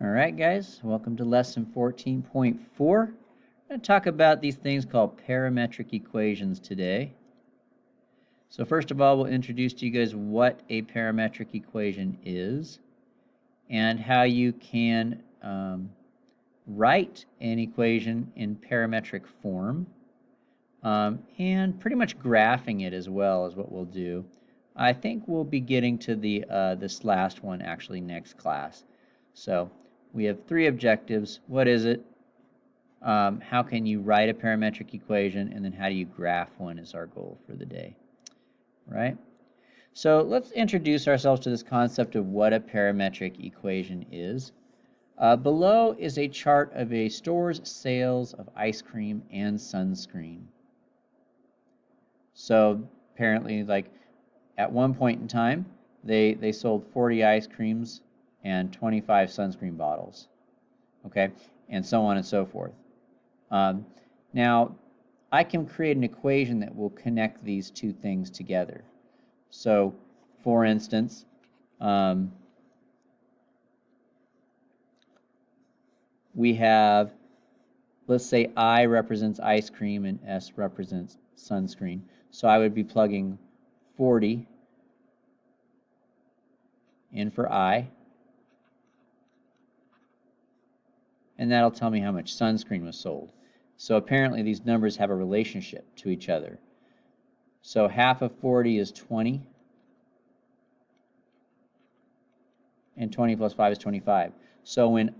All right, guys, welcome to lesson 14.4. I'm going to talk about these things called parametric equations today. So first of all, we'll introduce to you guys what a parametric equation is and how you can write an equation in parametric form, and pretty much graphing it as well is what we'll do. I think we'll be getting to the this last one actually next class. So we have three objectives. What is it? How can you write a parametric equation? And then how do you graph one is our goal for the day. Right? So let's introduce ourselves to this concept of what a parametric equation is. Below is a chart of a store's sales of ice cream and sunscreen. So apparently, like at one point in time, they sold 40 ice creams and 25 sunscreen bottles, okay, and so on and so forth. Now, I can create an equation that will connect these two things together. So, for instance, we have, let's say I represents ice cream and S represents sunscreen. So I would be plugging 40 in for I, and that'll tell me how much sunscreen was sold. So apparently these numbers have a relationship to each other. So half of 40 is 20, and 20 plus 5 is 25. So when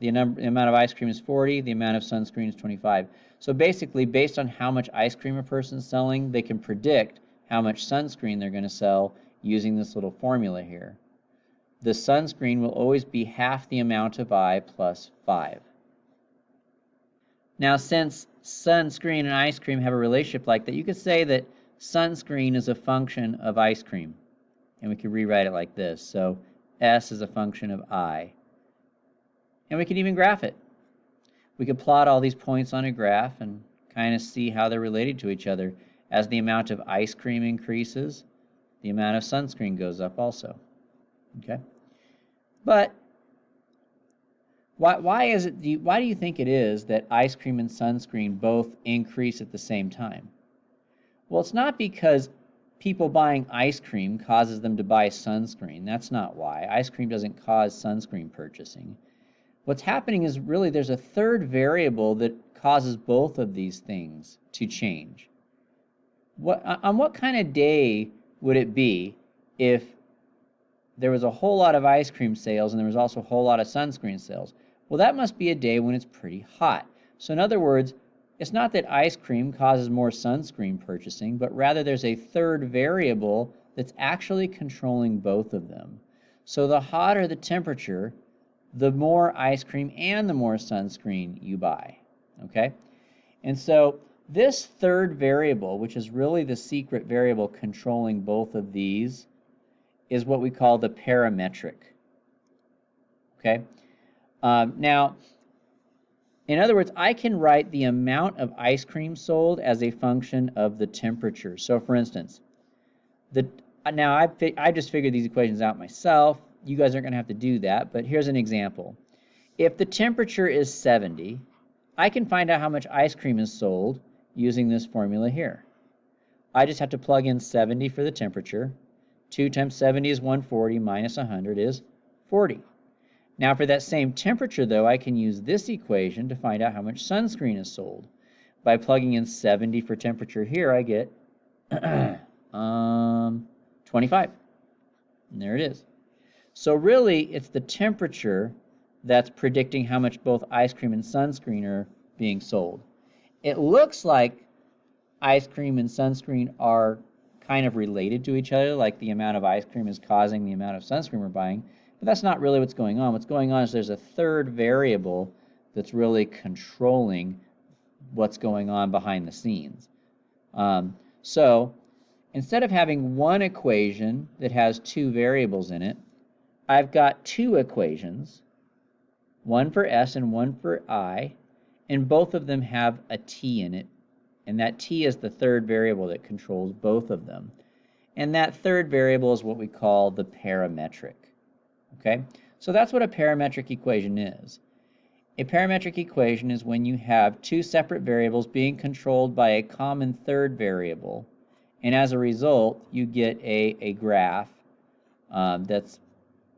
the amount of ice cream is 40, the amount of sunscreen is 25. So basically, based on how much ice cream a person's selling, they can predict how much sunscreen they're going to sell using this little formula here. The sunscreen will always be half the amount of I plus 5. Now, since sunscreen and ice cream have a relationship like that, you could say that sunscreen is a function of ice cream. And we could rewrite it like this. So S is a function of I. And we could even graph it. We could plot all these points on a graph and kind of see how they're related to each other. As the amount of ice cream increases, the amount of sunscreen goes up also. Okay? But why do you think it is that ice cream and sunscreen both increase at the same time? Well, it's not because people buying ice cream causes them to buy sunscreen. That's not why. Ice cream doesn't cause sunscreen purchasing. What's happening is really there's a third variable that causes both of these things to change. On what kind of day would it be if there was a whole lot of ice cream sales and there was also a whole lot of sunscreen sales? Well, that must be a day when it's pretty hot. So in other words, it's not that ice cream causes more sunscreen purchasing, but rather there's a third variable that's actually controlling both of them. So the hotter the temperature, the more ice cream and the more sunscreen you buy, okay? And so this third variable, which is really the secret variable controlling both of these, is what we call the parametric, okay? Now, in other words, I can write the amount of ice cream sold as a function of the temperature. So for instance, now I just figured these equations out myself. You guys aren't going to have to do that, but here's an example. If the temperature is 70, I can find out how much ice cream is sold using this formula here. I just have to plug in 70 for the temperature. 2 times 70 is 140 minus 100 is 40. Now for that same temperature, though, I can use this equation to find out how much sunscreen is sold. By plugging in 70 for temperature here, I get 25. And there it is. So really, it's the temperature that's predicting how much both ice cream and sunscreen are being sold. It looks like ice cream and sunscreen are kind of related to each other, like the amount of ice cream is causing the amount of sunscreen we're buying, but that's not really what's going on. What's going on is there's a third variable that's really controlling what's going on behind the scenes. So instead of having one equation that has two variables in it, I've got two equations, one for S and one for I, and both of them have a t in it, and that t is the third variable that controls both of them. And that third variable is what we call the parametric. Okay, So that's what a parametric equation is. A parametric equation is when you have two separate variables being controlled by a common third variable, and as a result you get a graph that's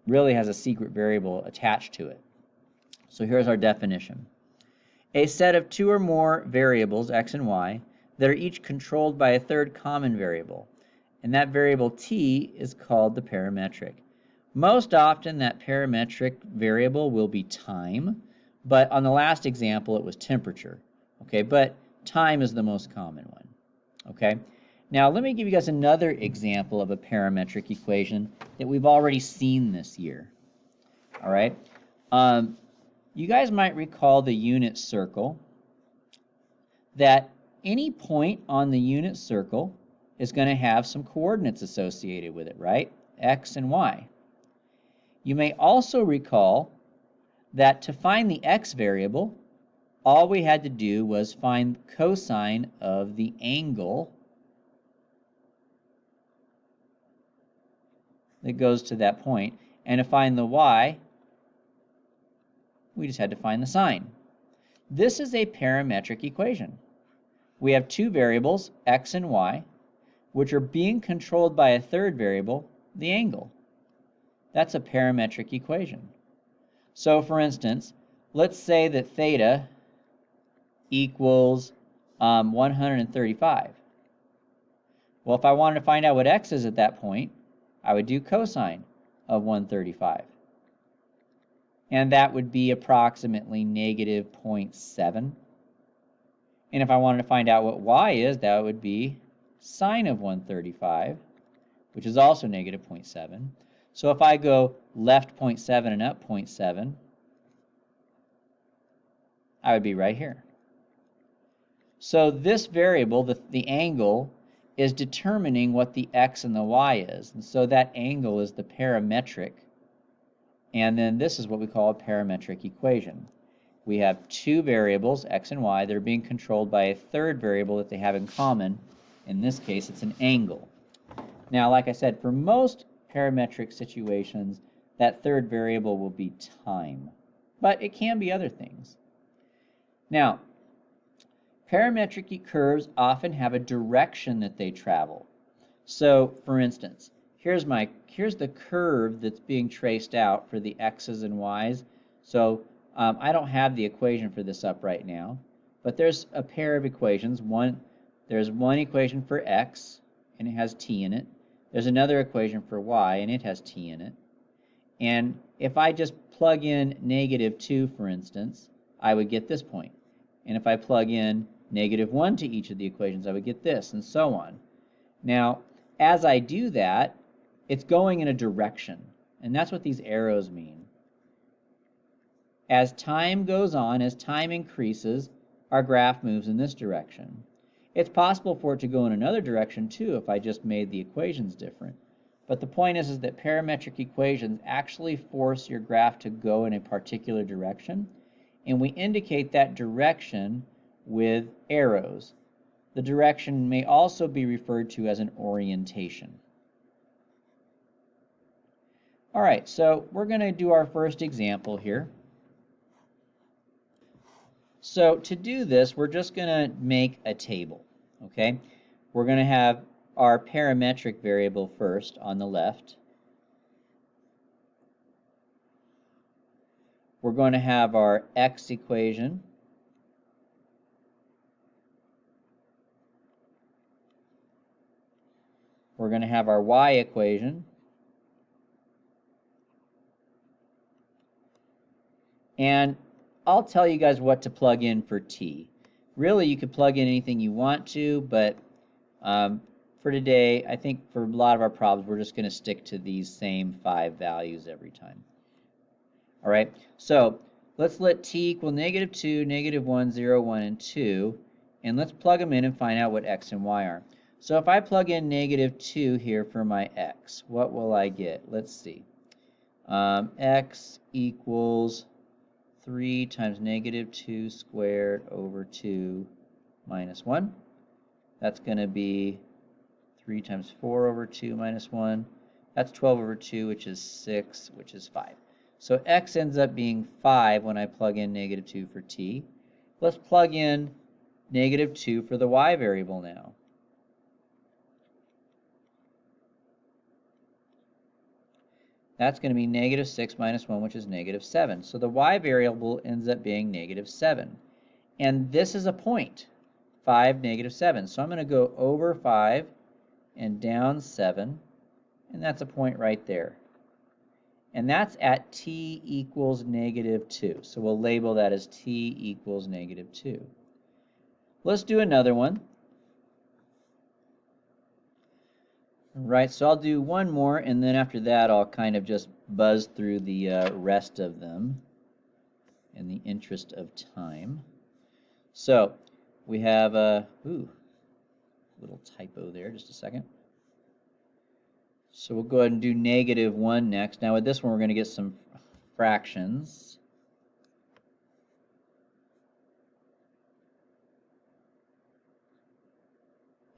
really has a secret variable attached to it. So here's our definition. A set of two or more variables, x and y, that are each controlled by a third common variable, and that variable t is called the parametric. Most often that parametric variable will be time, but on the last example it was temperature. Okay, but time is the most common one. Okay, now let me give you guys another example of a parametric equation that we've already seen this year. All right, you guys might recall the unit circle, that any point on the unit circle is going to have some coordinates associated with it, right? X and y. You may also recall that to find the x variable, all we had to do was find cosine of the angle that goes to that point, and to find the y, we just had to find the sine. This is a parametric equation. We have two variables, x and y, which are being controlled by a third variable, the angle. That's a parametric equation. So for instance, let's say that theta equals 135. Well, if I wanted to find out what x is at that point, I would do cosine of 135. And that would be approximately negative 0.7. And if I wanted to find out what y is, that would be sine of 135, which is also negative 0.7. So if I go left 0.7 and up 0.7, I would be right here. So this variable, the angle, is determining what the x and the y is. And so that angle is the parametric. And then this is what we call a parametric equation. We have two variables, x and y, that are being controlled by a third variable that they have in common. In this case, it's an angle. Now, like I said, for most parametric situations, that third variable will be time. But it can be other things. Now, parametric curves often have a direction that they travel. So, for instance, here's the curve that's being traced out for the x's and y's. So I don't have the equation for this up right now, but there's a pair of equations. There's one equation for x, and it has t in it. There's another equation for y, and it has t in it. And if I just plug in negative 2, for instance, I would get this point. And if I plug in negative 1 to each of the equations, I would get this, and so on. Now, as I do that, it's going in a direction, and that's what these arrows mean. As time goes on, as time increases, our graph moves in this direction. It's possible for it to go in another direction too if I just made the equations different. But the point is that parametric equations actually force your graph to go in a particular direction, and we indicate that direction with arrows. The direction may also be referred to as an orientation. All right, so we're going to do our first example here. So to do this, we're just going to make a table, okay? We're going to have our parametric variable first on the left. We're going to have our x equation. We're going to have our y equation. And I'll tell you guys what to plug in for t. Really, you could plug in anything you want to, but for today, I think for a lot of our problems, we're just going to stick to these same 5 values every time. All right, so let's let t equal negative 2, negative 1, 0, 1, and 2, and let's plug them in and find out what x and y are. So if I plug in negative 2 here for my x, what will I get? Let's see. X equals 3 times negative 2 squared over 2 minus 1. That's going to be 3 times 4 over 2 minus 1. That's 12 over 2, which is 6, which is 5. So x ends up being 5 when I plug in -2 for t. Let's plug in -2 for the y variable now. That's going to be -6 minus 1, which is -7. So the y variable ends up being -7. And this is a point, 5, -7. So I'm going to go over 5 and down 7, and that's a point right there. And that's at t equals -2. So we'll label that as t equals -2. Let's do another one. Right, so I'll do one more, and then after that I'll kind of just buzz through the rest of them in the interest of time. So we have a little typo there, just a second. So we'll go ahead and do -1 next. Now with this one we're going to get some fractions.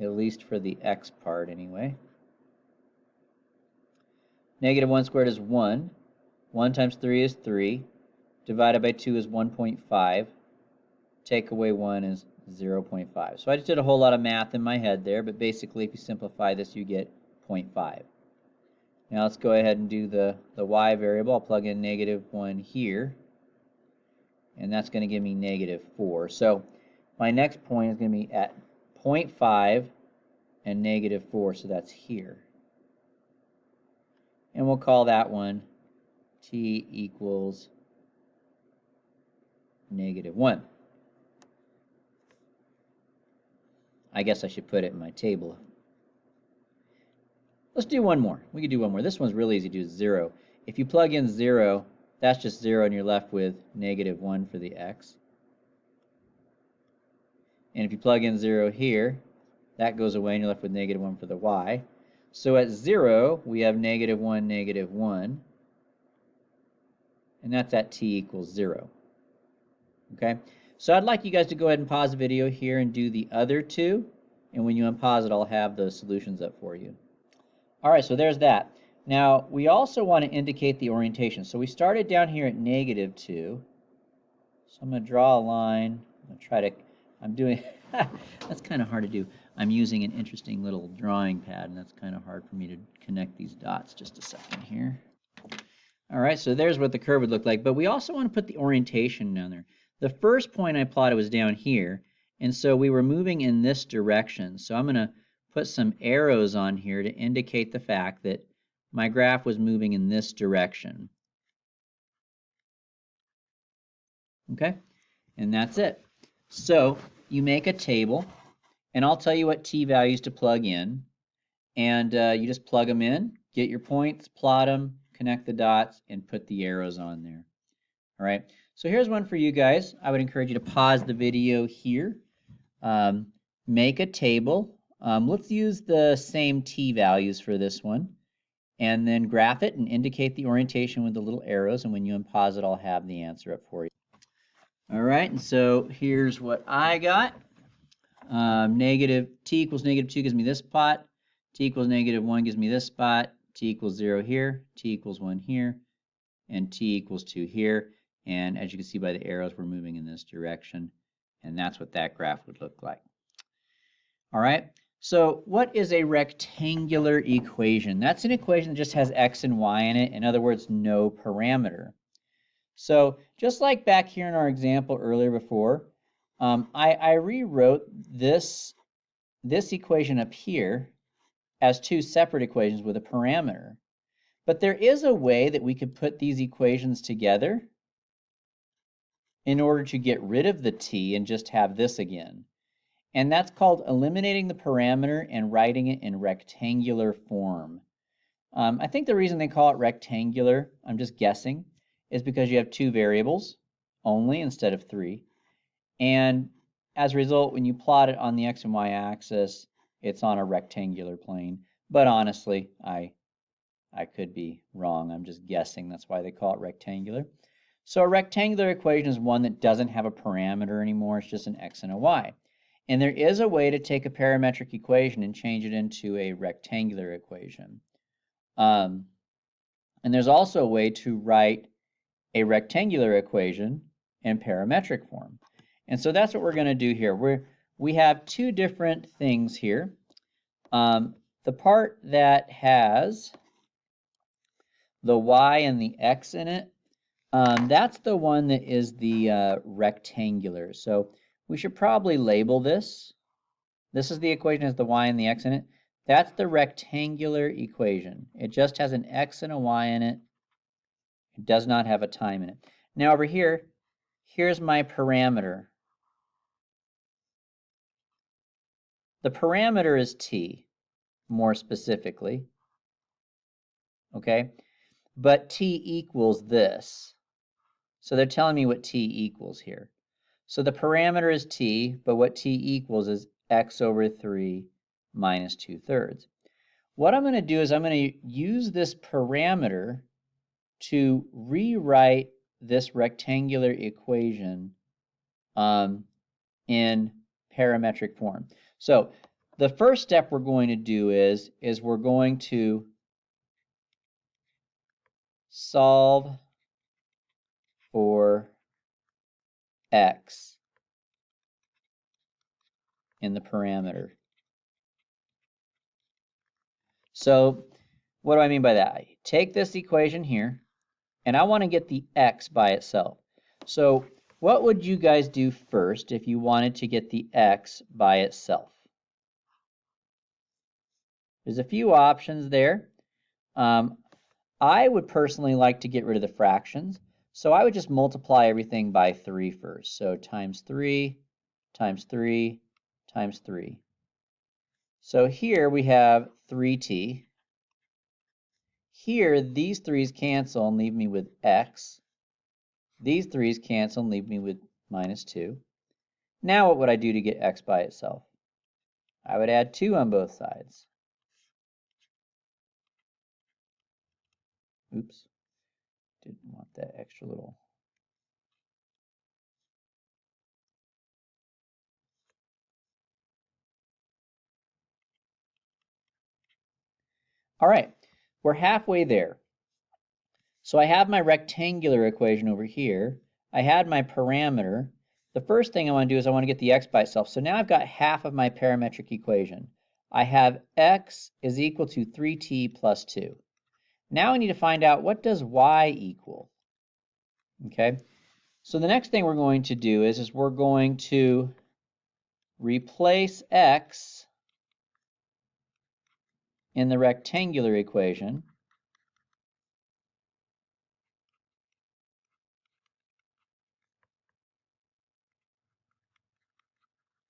At least for the x part anyway. -1 squared is 1. 1 times 3 is 3. Divided by 2 is 1.5. Take away 1 is 0.5. So I just did a whole lot of math in my head there, but basically if you simplify this you get 0.5. Now let's go ahead and do the y variable. I'll plug in -1 here, and that's going to give me -4. So my next point is going to be at 0.5 and -4, so that's here. And we'll call that one t equals -1. I guess I should put it in my table. Let's do one more. We could do one more. This one's really easy to do, 0. If you plug in 0, that's just 0, and you're left with -1 for the x. And if you plug in 0 here, that goes away, and you're left with -1 for the y. So at 0, we have -1, -1, and that's at t equals 0. Okay? So I'd like you guys to go ahead and pause the video here and do the other two, and when you unpause it, I'll have the solutions up for you. All right, so there's that. Now, we also want to indicate the orientation. So we started down here at -2. So I'm going to draw a line. I'm going to try to, I'm doing, that's kind of hard to do. I'm using an interesting little drawing pad, and that's kind of hard for me to connect these dots. Just a second here. All right, so there's what the curve would look like, but we also want to put the orientation down there. The first point I plotted was down here, and so we were moving in this direction. So I'm going to put some arrows on here to indicate the fact that my graph was moving in this direction. Okay, and that's it. So you make a table, and I'll tell you what t values to plug in, and you just plug them in, get your points, plot them, connect the dots, and put the arrows on there. All right, so here's one for you guys. I would encourage you to pause the video here, make a table. Let's use the same t values for this one, and then graph it and indicate the orientation with the little arrows, and when you unpause it, I'll have the answer up for you. All right, and so here's what I got. T equals -2 gives me this spot. T equals -1 gives me this spot. T equals 0 here. T equals 1 here. And t equals 2 here. And as you can see by the arrows, we're moving in this direction. And that's what that graph would look like. All right, so what is a rectangular equation? That's an equation that just has x and y in it. In other words, no parameter. So just like back here in our example earlier before, I rewrote this equation up here as two separate equations with a parameter. But there is a way that we could put these equations together in order to get rid of the t and just have this again. And that's called eliminating the parameter and writing it in rectangular form. I think the reason they call it rectangular, I'm just guessing, is because you have two variables only instead of three. And as a result, when you plot it on the x and y axis, it's on a rectangular plane. But honestly, I could be wrong. I'm just guessing. That's why they call it rectangular. So a rectangular equation is one that doesn't have a parameter anymore. It's just an x and a y. And there is a way to take a parametric equation and change it into a rectangular equation. And there's also a way to write a rectangular equation in parametric form. And so that's what we're going to do here. We have two different things here. The part that has the y and the x in it, that's the one that is the rectangular. So we should probably label this. This is the equation that has the y and the x in it. That's the rectangular equation. It just has an x and a y in it. It does not have a time in it. Now over here, here's my parameter. The parameter is t, more specifically. Okay? But t equals this. So they're telling me what t equals here. So the parameter is t, but what t equals is x over 3 minus 2/3. What I'm going to do is I'm going to use this parameter to rewrite this rectangular equation in parametric form. So the first step we're going to do is we're going to solve for x in the parameter. So what do I mean by that? I take this equation here, and I want to get the x by itself. So what would you guys do first if you wanted to get the x by itself? There's a few options there. I would personally like to get rid of the fractions, so I would just multiply everything by 3 first. So times 3 times 3 times 3. So here we have 3t. Here, these 3's cancel and leave me with x. These 3's cancel and leave me with minus 2. Now what would I do to get x by itself? I would add 2 on both sides. Oops, didn't want that extra little. All right, we're halfway there. So I have my rectangular equation over here. I had my parameter. The first thing I want to do is I want to get the x by itself. So now I've got half of my parametric equation. I have x is equal to 3t plus 2. Now I need to find out, what does y equal? Okay, so the next thing we're going to do is we're going to replace x in the rectangular equation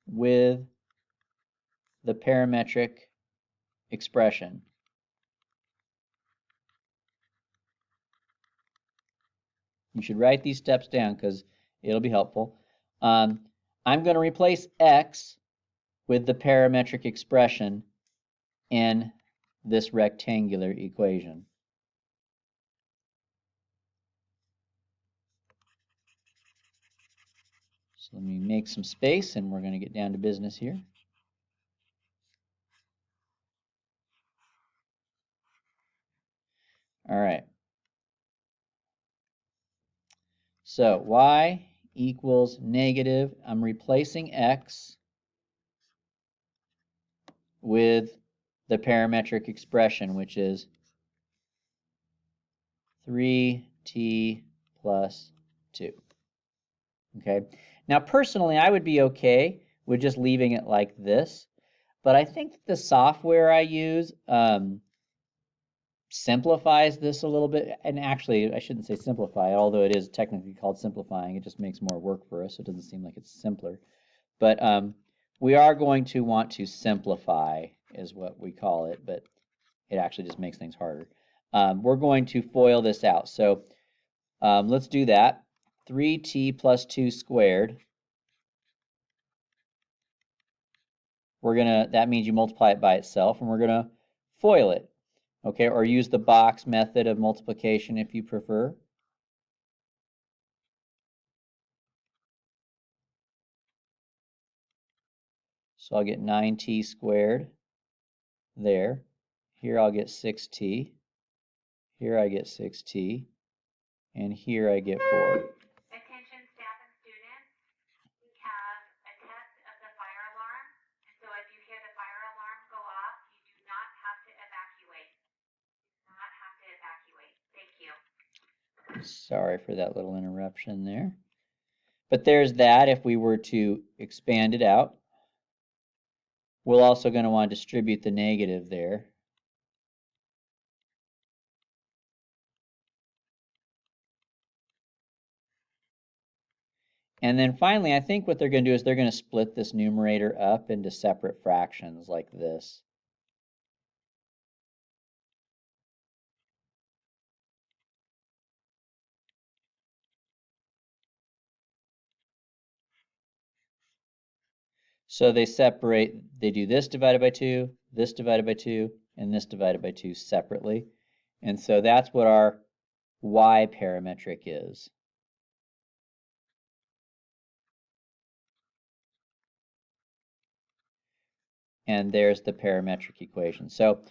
with the parametric expression. You should write these steps down because it'll be helpful. I'm going to replace x with the parametric expression in this rectangular equation. So let me make some space and we're going to get down to business here. All right. So y equals negative. I'm replacing x with the parametric expression, which is 3t plus 2. Okay. Now, personally, I would be okay with just leaving it like this, but I think the software I use simplifies this a little bit. And actually, I shouldn't say simplify, although it is technically called simplifying. It just makes more work for us, so it doesn't seem like it's simpler. But we are going to want to simplify, is what we call it, but it actually just makes things harder. We're going to FOIL this out. So let's do that. 3t plus 2 squared. That means you multiply it by itself, and we're gonna FOIL it, okay, or use the box method of multiplication if you prefer. So I'll get 9t squared there. Here I'll get 6t. Here I get 6t. and here I get 4. Attention staff and students, we have a test of the fire alarm, and so if you hear the fire alarm go off, you do not have to evacuate. Thank you. Sorry for that little interruption there. But there's that. If we were to expand it out, we're also going to want to distribute the negative there. And then finally, I think what they're going to do is they're going to split this numerator up into separate fractions like this. So they separate, they do this divided by 2, this divided by 2, and this divided by 2 separately. And so that's what our y parametric is. And there's the parametric equation. So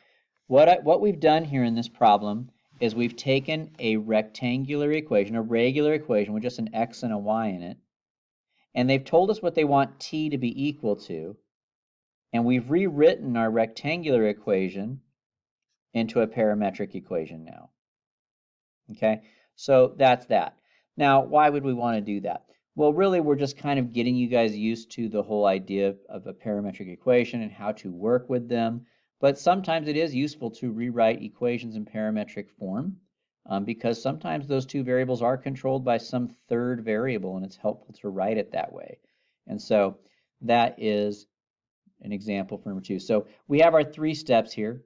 what we've done here in this problem is we've taken a rectangular equation, a regular equation with just an x and a y in it, and they've told us what they want t to be equal to, and we've rewritten our rectangular equation into a parametric equation now. Okay, so that's that. Now, why would we want to do that? Well, really, we're just kind of getting you guys used to the whole idea of a parametric equation and how to work with them. But sometimes it is useful to rewrite equations in parametric form because sometimes those two variables are controlled by some third variable, and it's helpful to write it that way. And so that is an example for number 2. So we have our 3 steps here.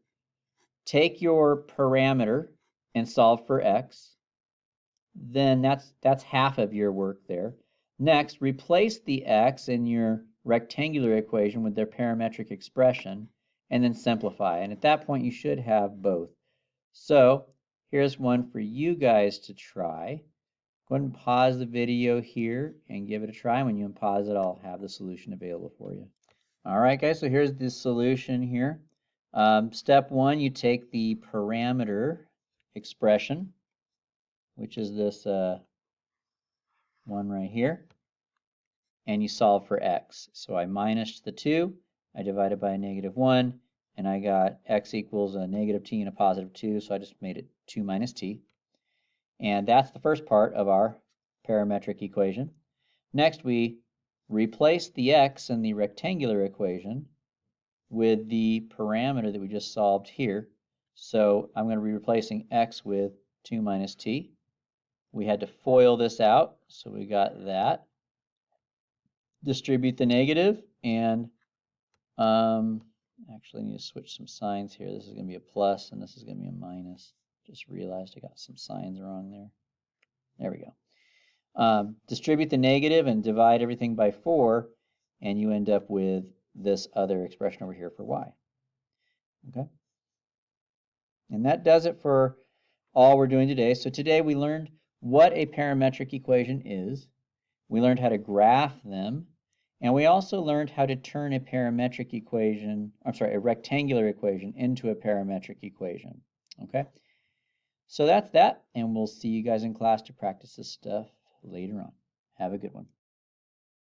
Take your parameter and solve for x. Then that's half of your work there. Next, replace the x in your rectangular equation with their parametric expression, and then simplify. And at that point, you should have both. So here's one for you guys to try. Go ahead and pause the video here and give it a try. When you unpause it, I'll have the solution available for you. All right, guys, so here's the solution here. Step 1, you take the parameter expression, which is this one right here, and you solve for x. So I minus the 2, I divided by a -1, and I got x equals a -t and a +2, so I just made it 2 minus t. And that's the first part of our parametric equation. Next, we replace the x in the rectangular equation with the parameter that we just solved here. So I'm going to be replacing x with 2 minus t. We had to FOIL this out, so we got that. Distribute the negative, and actually I need to switch some signs here. This is going to be a plus, and this is going to be a minus. Just realized I got some signs wrong there. There we go. Distribute the negative and divide everything by 4, and you end up with this other expression over here for y. Okay? And that does it for all we're doing today. So today we learned what a parametric equation is. We learned how to graph them. And we also learned how to turn a parametric equation, a rectangular equation into a parametric equation. Okay? So that's that, and we'll see you guys in class to practice this stuff later on. Have a good one.